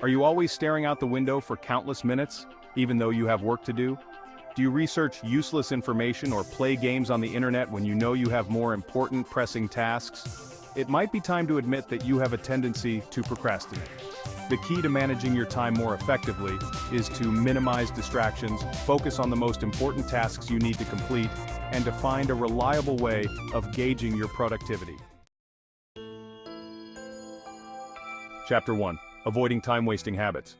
Are you always staring out the window for countless minutes, even though you have work to do? Do you research useless information or play games on the internet when you know you have more important, pressing tasks? It might be time to admit that you have a tendency to procrastinate. The key to managing your time more effectively is to minimize distractions, focus on the most important tasks you need to complete, and to find a reliable way of gauging your productivity. Chapter 1. Avoiding time-wasting habits.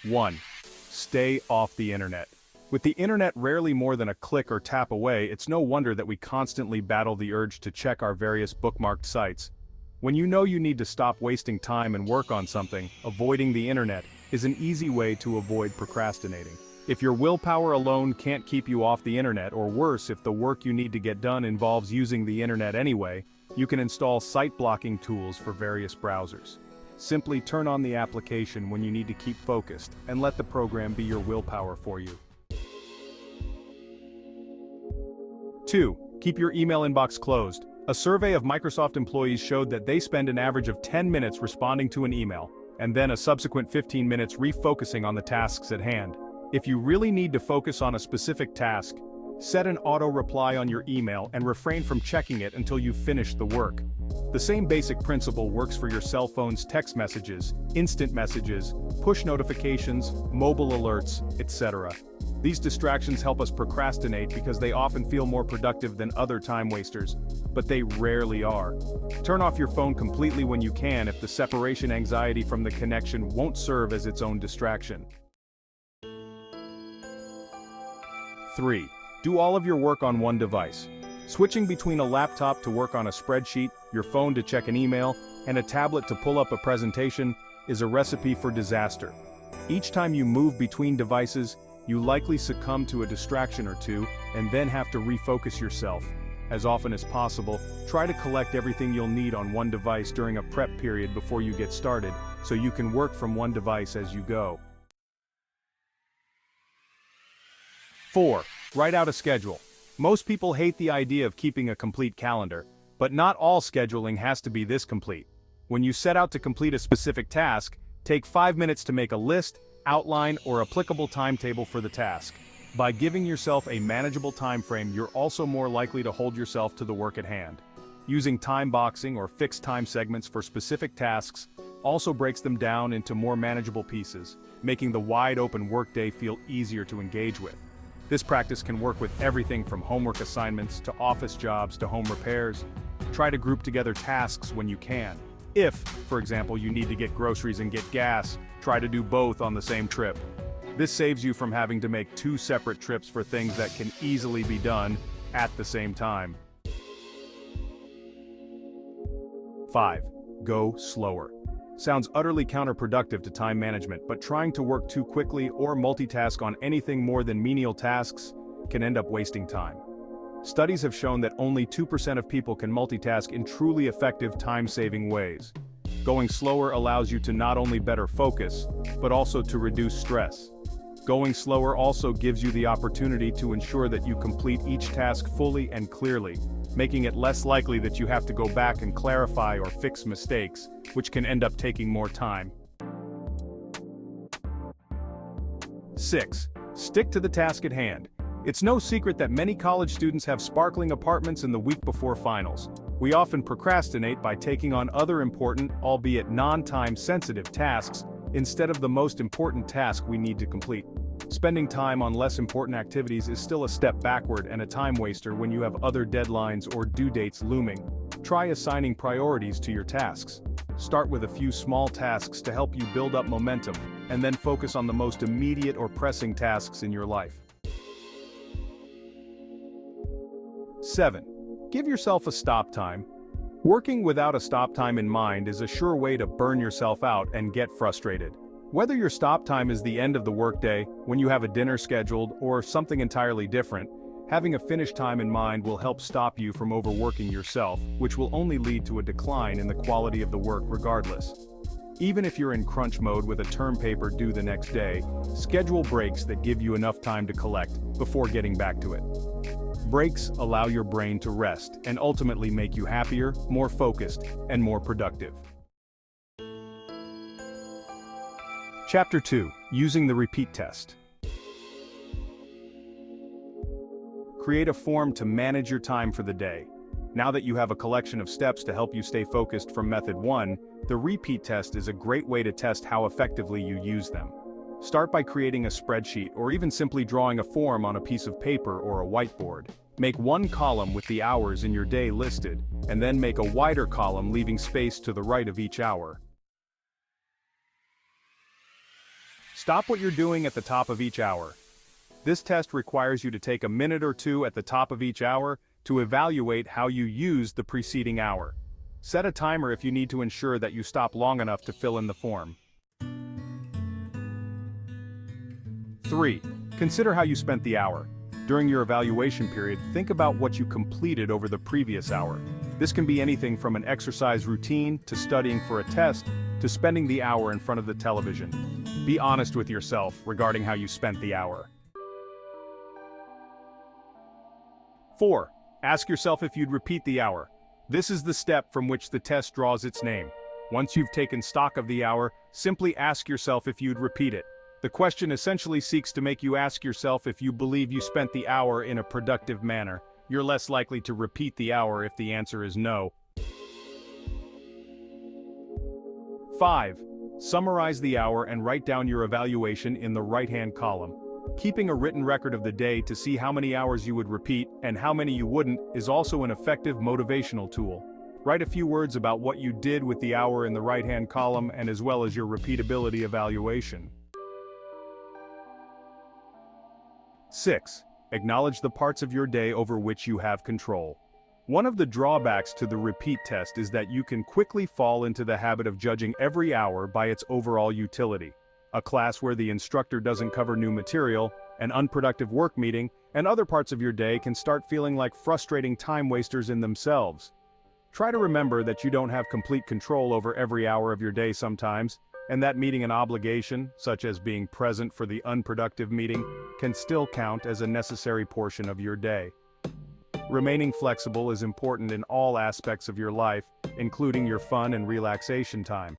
1. Stay off the internet. With the internet rarely more than a click or tap away, it's no wonder that we constantly battle the urge to check our various bookmarked sites. When you know you need to stop wasting time and work on something, avoiding the internet is an easy way to avoid procrastinating. If your willpower alone can't keep you off the internet, or worse, if the work you need to get done involves using the internet anyway, you can install site blocking tools for various browsers. Simply turn on the application when you need to keep focused, and let the program be your willpower for you. 2. Keep your email inbox closed. A survey of Microsoft employees showed that they spend an average of 10 minutes responding to an email, and then a subsequent 15 minutes refocusing on the tasks at hand. If you really need to focus on a specific task, set an auto-reply on your email and refrain from checking it until you've finished the work. The same basic principle works for your cell phone's text messages, instant messages, push notifications, mobile alerts, etc. These distractions help us procrastinate because they often feel more productive than other time wasters, but they rarely are. Turn off your phone completely when you can if the separation anxiety from the connection won't serve as its own distraction. 3. Do all of your work on one device. Switching between a laptop to work on a spreadsheet, your phone to check an email, and a tablet to pull up a presentation is a recipe for disaster. Each time you move between devices, you likely succumb to a distraction or two, and then have to refocus yourself. As often as possible, try to collect everything you'll need on one device during a prep period before you get started, so you can work from one device as you go. 4. Write out a schedule. Most people hate the idea of keeping a complete calendar, but not all scheduling has to be this complete. When you set out to complete a specific task, take 5 minutes to make a list, outline, or applicable timetable for the task. By giving yourself a manageable time frame, you're also more likely to hold yourself to the work at hand. Using time boxing or fixed time segments for specific tasks also breaks them down into more manageable pieces, making the wide-open workday feel easier to engage with. This practice can work with everything from homework assignments to office jobs to home repairs. Try to group together tasks when you can. If, for example, you need to get groceries and get gas, try to do both on the same trip. This saves you from having to make 2 separate trips for things that can easily be done at the same time. 5. Go slower. Sounds utterly counterproductive to time management, but trying to work too quickly or multitask on anything more than menial tasks can end up wasting time. Studies have shown that only 2% of people can multitask in truly effective time-saving ways. Going slower allows you to not only better focus, but also to reduce stress. Going slower also gives you the opportunity to ensure that you complete each task fully and clearly, making it less likely that you have to go back and clarify or fix mistakes, which can end up taking more time. 6. Stick to the task at hand. It's no secret that many college students have sparkling apartments in the week before finals. We often procrastinate by taking on other important, albeit non-time sensitive tasks, instead of the most important task we need to complete. Spending time on less important activities is still a step backward and a time waster when you have other deadlines or due dates looming. Try assigning priorities to your tasks. Start with a few small tasks to help you build up momentum, and then focus on the most immediate or pressing tasks in your life. 7. Give yourself a stop time. Working without a stop time in mind is a sure way to burn yourself out and get frustrated. Whether your stop time is the end of the workday, when you have a dinner scheduled, or something entirely different, having a finish time in mind will help stop you from overworking yourself, which will only lead to a decline in the quality of the work regardless. Even if you're in crunch mode with a term paper due the next day, schedule breaks that give you enough time to collect before getting back to it. Breaks allow your brain to rest and ultimately make you happier, more focused, and more productive. Chapter 2. Using the repeat test. Create a form to manage your time for the day. Now that you have a collection of steps to help you stay focused from method 1, the repeat test is a great way to test how effectively you use them. Start by creating a spreadsheet or even simply drawing a form on a piece of paper or a whiteboard. Make one column with the hours in your day listed, and then make a wider column leaving space to the right of each hour. Stop what you're doing at the top of each hour. This test requires you to take a minute or two at the top of each hour to evaluate how you used the preceding hour. Set a timer if you need to ensure that you stop long enough to fill in the form. 3. Consider how you spent the hour. During your evaluation period, think about what you completed over the previous hour. This can be anything from an exercise routine, to studying for a test, to spending the hour in front of the television. Be honest with yourself regarding how you spent the hour. 4. Ask yourself if you'd repeat the hour. This is the step from which the test draws its name. Once you've taken stock of the hour, simply ask yourself if you'd repeat it. The question essentially seeks to make you ask yourself if you believe you spent the hour in a productive manner. You're less likely to repeat the hour if the answer is no. 5. Summarize the hour and write down your evaluation in the right-hand column. Keeping a written record of the day to see how many hours you would repeat and how many you wouldn't is also an effective motivational tool. Write a few words about what you did with the hour in the right-hand column and as well as your repeatability evaluation. 6. Acknowledge the parts of your day over which you have control. One of the drawbacks to the repeat test is that you can quickly fall into the habit of judging every hour by its overall utility. A class where the instructor doesn't cover new material, an unproductive work meeting, and other parts of your day can start feeling like frustrating time wasters in themselves. Try to remember that you don't have complete control over every hour of your day sometimes, and that meeting an obligation, such as being present for the unproductive meeting, can still count as a necessary portion of your day. Remaining flexible is important in all aspects of your life, including your fun and relaxation time.